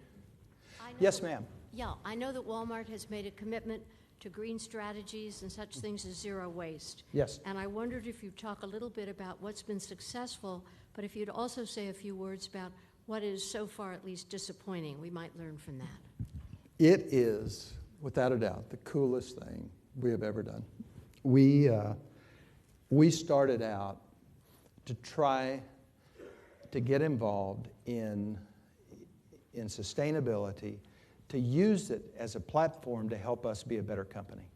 Yes, ma'am. Yeah, I know that Walmart has made a commitment to green strategies and such things as zero waste. Yes. And I wondered if you'd talk a little bit about what's been successful, but if you'd also say a few words about what is so far at least disappointing. We might learn from that. It is, without a doubt, the coolest thing we have ever done. We started out to try to get involved in sustainability, to use it as a platform to help us be a better company.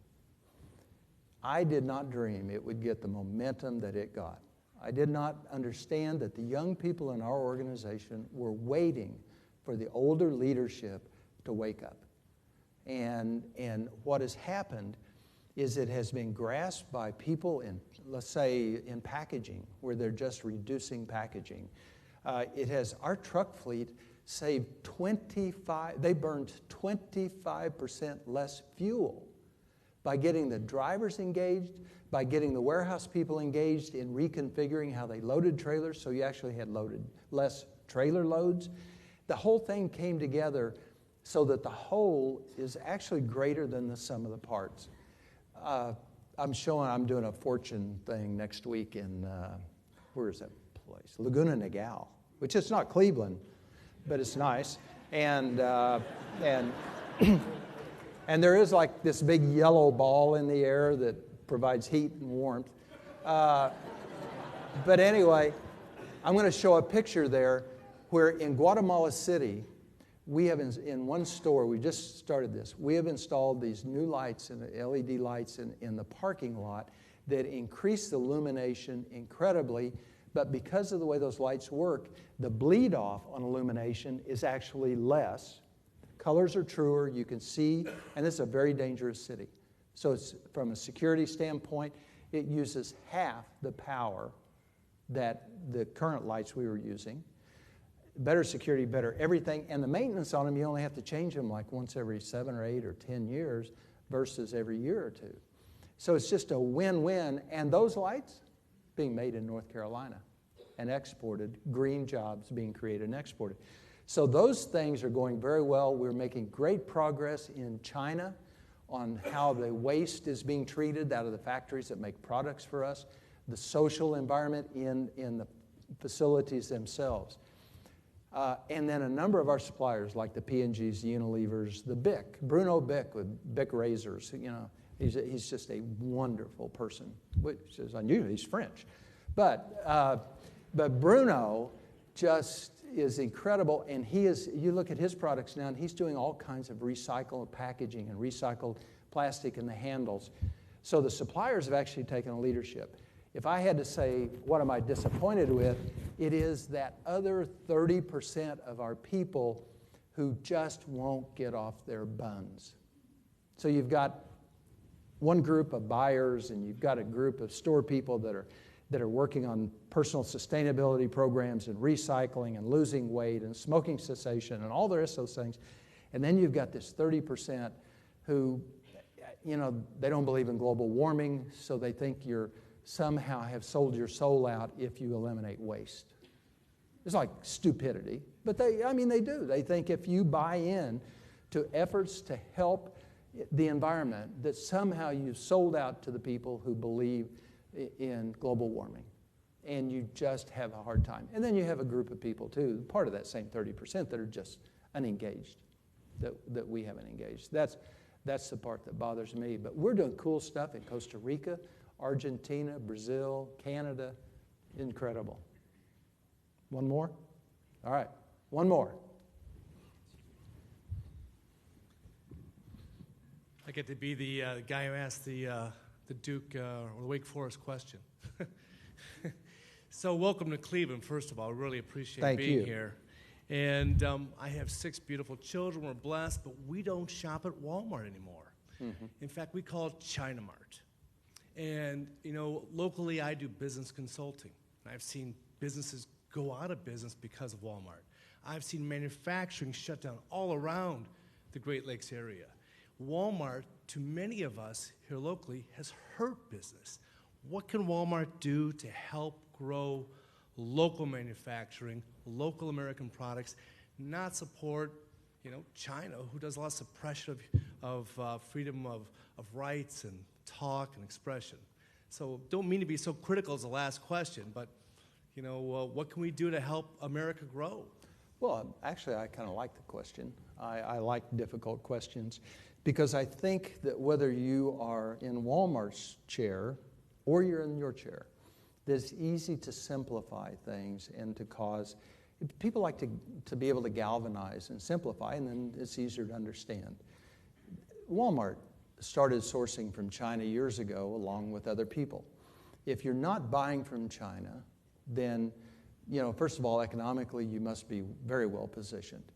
I did not dream it would get the momentum that it got. I did not understand that the young people in our organization were waiting for the older leadership to wake up. And what has happened is it has been grasped by people in, let's say, in packaging, where they're just reducing packaging. Our truck fleet saved they burned 25% less fuel by getting the drivers engaged, by getting the warehouse people engaged in reconfiguring how they loaded trailers, so you actually had less trailer loads. The whole thing came together so that the whole is actually greater than the sum of the parts. I'm doing a Fortune thing next week in, where is that place? Laguna Niguel, which is not Cleveland, but it's nice. And there is like this big yellow ball in the air that provides heat and warmth. But anyway, I'm going to show a picture there where in Guatemala City, we have in one store, we just started this, we have installed these new lights and LED lights in the parking lot that increase the illumination incredibly, but because of the way those lights work, the bleed off on illumination is actually less. Colors are truer, you can see, and it's a very dangerous city. So it's, from a security standpoint, it uses half the power that the current lights we were using. Better security, better everything, and the maintenance on them, you only have to change them like once every 7 or 8 or 10 years versus every year or two. So it's just a win-win, and those lights being made in North Carolina and exported, green jobs being created and exported. So those things are going very well. We're making great progress in China on how the waste is being treated out of the factories that make products for us, the social environment in the facilities themselves. And then a number of our suppliers, like the P&Gs, the Unilevers, the Bic, Bruno Bic with Bic razors, he's just a wonderful person, which is unusual. He's French. But But Bruno just is incredible, and you look at his products now, and he's doing all kinds of recycled packaging and recycled plastic in the handles. So the suppliers have actually taken a leadership. If I had to say, what am I disappointed with, it is that other 30% of our people who just won't get off their buns. So you've got one group of buyers, and you've got a group of store people that are working on personal sustainability programs and recycling and losing weight and smoking cessation and all the rest of those things. And then you've got this 30% who, they don't believe in global warming, so they think you're somehow have sold your soul out if you eliminate waste. It's like stupidity, but they do. They think if you buy in to efforts to help the environment, that somehow you've sold out to the people who believe in global warming, and you just have a hard time. And then you have a group of people, too, part of that same 30% that are just unengaged, that we haven't engaged. That's the part that bothers me. But we're doing cool stuff in Costa Rica, Argentina, Brazil, Canada. Incredible. One more? All right, one more. I get to be the guy who asked the Duke or the Wake Forest question. So welcome to Cleveland, first of all. I really appreciate being here. And I have 6 beautiful children. We're blessed, but we don't shop at Walmart anymore. Mm-hmm. In fact, we call it China Mart. And, locally I do business consulting. I've seen businesses go out of business because of Walmart. I've seen manufacturing shut down all around the Great Lakes area. Walmart, to many of us here locally, has hurt business. What can Walmart do to help grow local manufacturing, local American products, not support, China, who does a lot of suppression of freedom of rights and talk and expression? So don't mean to be so critical as the last question, but what can we do to help America grow? Well, actually, I kind of like the question. I like difficult questions because I think that whether you are in Walmart's chair or you're in your chair, it's easy to simplify things and to cause people like to be able to galvanize and simplify, and then it's easier to understand. Walmart started sourcing from China years ago along with other people. If you're not buying from China, then, first of all, economically, you must be very well positioned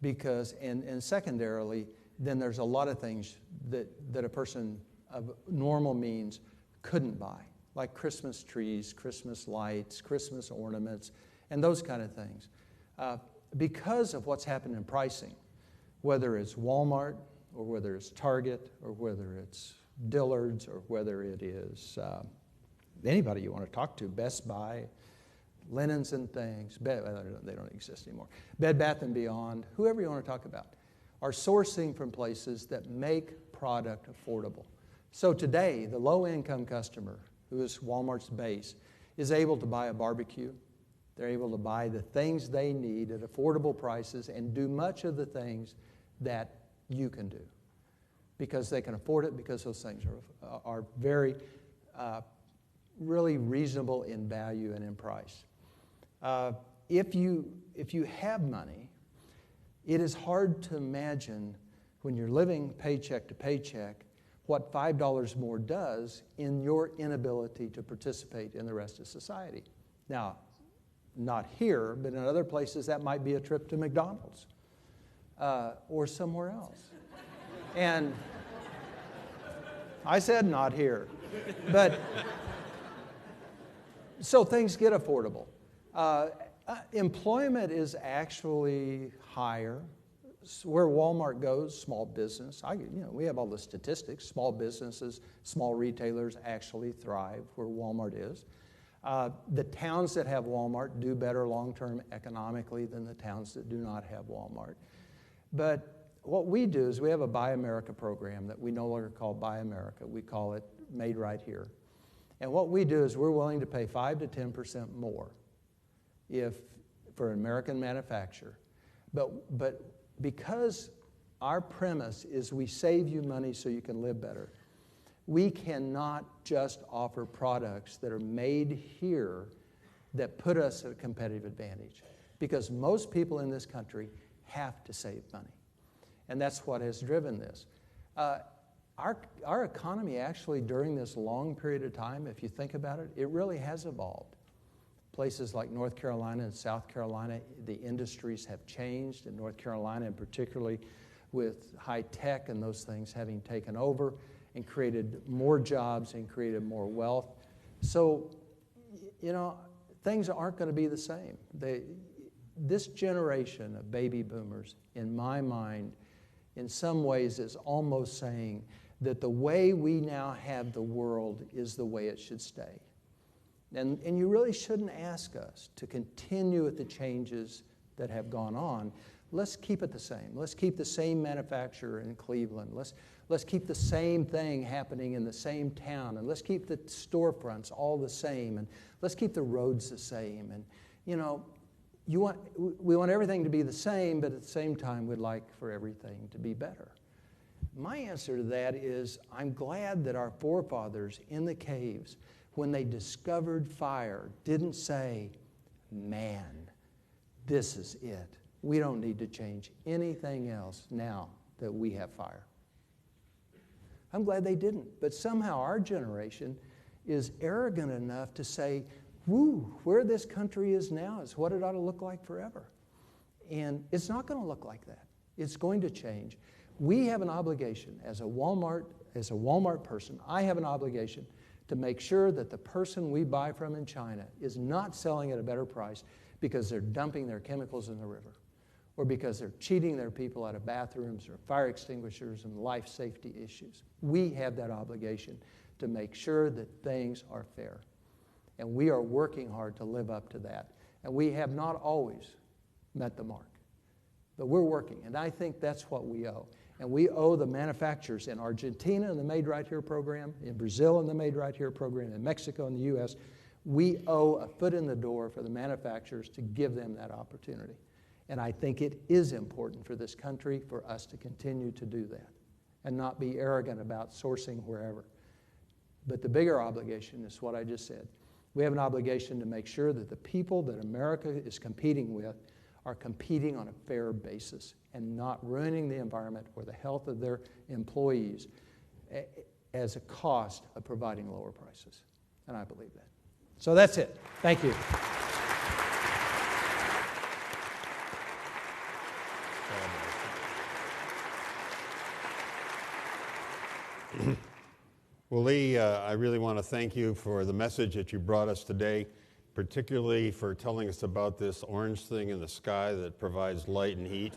because, and secondarily, then there's a lot of things that a person of normal means couldn't buy, like Christmas trees, Christmas lights, Christmas ornaments, and those kind of things. Because of what's happened in pricing, whether it's Walmart or whether it's Target or whether it's Dillard's or whether it is anybody you want to talk to, Best Buy, Linens and Things, they don't exist anymore, Bed Bath & Beyond, whoever you want to talk about, are sourcing from places that make product affordable. So today, the low-income customer, who is Walmart's base, is able to buy a barbecue. They're able to buy the things they need at affordable prices and do much of the things that you can do because they can afford it, because those things are very, really reasonable in value and in price. If you have money, it is hard to imagine when you're living paycheck to paycheck what $5 more does in your inability to participate in the rest of society. Now, not here, but in other places that might be a trip to McDonald's or somewhere else. And I said not here. But so things get affordable. Employment is actually higher. Where Walmart goes, small business. We have all the statistics. Small businesses, small retailers actually thrive where Walmart is. The towns that have Walmart do better long-term economically than the towns that do not have Walmart. But what we do is we have a Buy America program that we no longer call Buy America. We call it Made Right Here. And what we do is we're willing to pay 5 to 10% more for an American manufacturer. But because our premise is we save you money so you can live better, we cannot just offer products that are made here that put us at a competitive advantage, because most people in this country have to save money. And that's what has driven this. Our economy actually, during this long period of time, if you think about it, it really has evolved. Places like North Carolina and South Carolina, the industries have changed. In North Carolina, and particularly with high tech and those things having taken over and created more jobs and created more wealth. So, you know, things aren't going to be the same. This generation of baby boomers, in my mind, in some ways is almost saying that the way we now have the world is the way it should stay. And you really shouldn't ask us to continue with the changes that have gone on. Let's keep it the same. Let's keep the same manufacturer in Cleveland. Let's keep the same thing happening in the same town. And let's keep the storefronts all the same. And let's keep the roads the same. And, you know, we want everything to be the same, but at the same time, we'd like for everything to be better. My answer to that is I'm glad that our forefathers in the caves, when they discovered fire, didn't say, man, this is it. We don't need to change anything else now that we have fire. I'm glad they didn't. But somehow our generation is arrogant enough to say, woo, where this country is now is what it ought to look like forever. And it's not going to look like that. It's going to change. We have an obligation as a Walmart person, I have an obligation to make sure that the person we buy from in China is not selling at a better price because they're dumping their chemicals in the river, or because they're cheating their people out of bathrooms or fire extinguishers and life safety issues. We have that obligation to make sure that things are fair. And we are working hard to live up to that. And we have not always met the mark. But we're working, and I think that's what we owe. And we owe the manufacturers in Argentina in the Made Right Here program, in Brazil in the Made Right Here program, in Mexico and the U.S., we owe a foot in the door for the manufacturers to give them that opportunity. And I think it is important for this country for us to continue to do that and not be arrogant about sourcing wherever. But the bigger obligation is what I just said. We have an obligation to make sure that the people that America is competing with are competing on a fair basis and not ruining the environment or the health of their employees as a cost of providing lower prices. And I believe that. So that's it. Thank you. Well, Lee, I really want to thank you for the message that you brought us today, particularly for telling us about this orange thing in the sky that provides light and heat.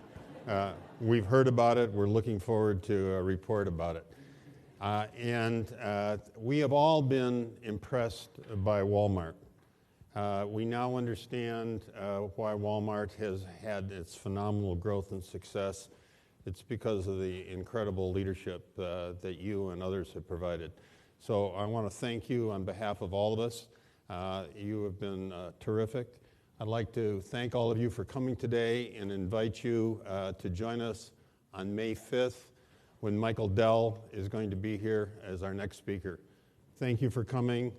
We've heard about it. We're looking forward to a report about it. And we have all been impressed by Walmart. We now understand why Walmart has had its phenomenal growth and success. It's because of the incredible leadership that you and others have provided. So I want to thank you on behalf of all of us. You have been terrific. I'd like to thank all of you for coming today and invite you to join us on May 5th when Michael Dell is going to be here as our next speaker. Thank you for coming.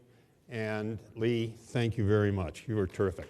And Lee, thank you very much. You were terrific.